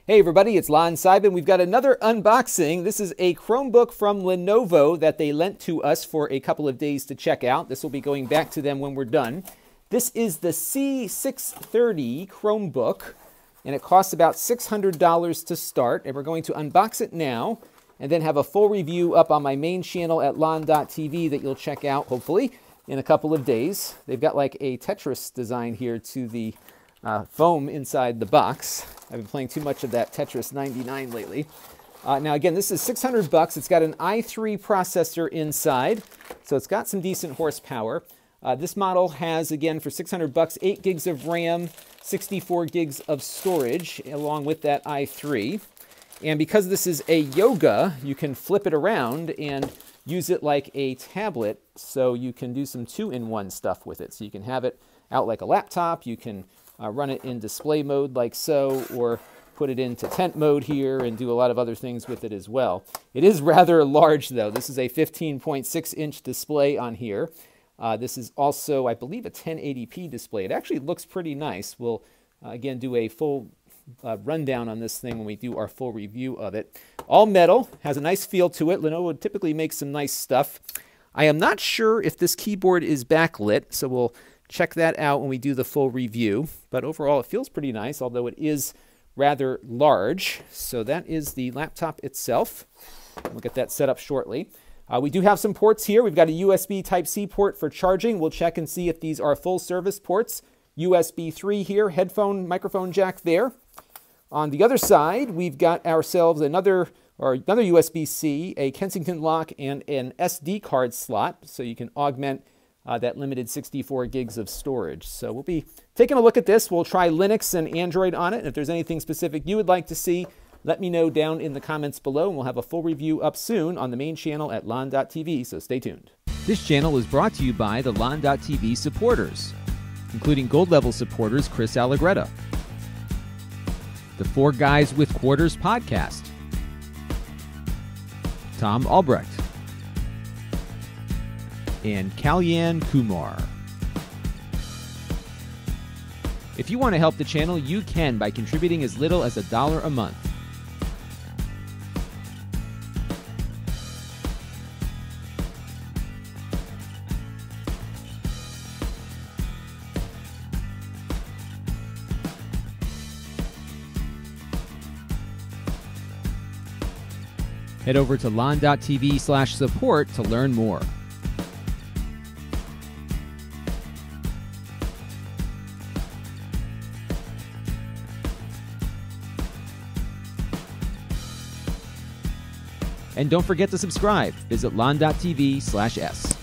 Hey everybody, it's Lon Simon. We've got another unboxing. This is a Chromebook from Lenovo that they lent to us for a couple of days to check out. This will be going back to them when we're done. This is the C630 Chromebook, and it costs about $600 to start, and we're going to unbox it now and then have a full review up on my main channel at lon.tv that you'll check out, hopefully, in a couple of days. They've got like a Tetris design here to the foam inside the box. I've been playing too much of that Tetris 99 lately. Now again, this is $600. It's got an i3 processor inside, so it's got some decent horsepower. This model has, again, for $600, 8 gigs of RAM, 64 gigs of storage, along with that i3. And because this is a Yoga, you can flip it around and use it like a tablet, so you can do some two-in-one stuff with it. So you can have it out like a laptop, you can run it in display mode like so, or put it into tent mode here and do a lot of other things with it as well. It is rather large though. This is a 15.6-inch display on here. This is also, I believe, a 1080p display. It actually looks pretty nice. We'll, again, do a full rundown on this thing when we do our full review of it. All metal, has a nice feel to it. Lenovo typically makes some nice stuff. I am not sure if this keyboard is backlit, so we'll check that out when we do the full review. But overall, it feels pretty nice, although it is rather large. So that is the laptop itself. We'll get that set up shortly. We do have some ports here. We've got a USB Type-C port for charging. We'll check and see if these are full service ports. USB 3 here, headphone, microphone jack there. On the other side, we've got ourselves another USB-C, a Kensington lock, and an SD card slot, so you can augment that limited 64 gigs of storage. So we'll be taking a look at this. We'll try Linux and Android on it. And if there's anything specific you would like to see, let me know down in the comments below, and we'll have a full review up soon on the main channel at lon.tv, so stay tuned. This channel is brought to you by the lon.tv supporters, including gold level supporters Chris Allegretta, the Four Guys with Quarters podcast, Tom Albrecht, and Kalyan Kumar. If you want to help the channel, you can by contributing as little as $1 a month. Head over to lon.tv/support to learn more. And don't forget to subscribe. Visit lon.tv/s.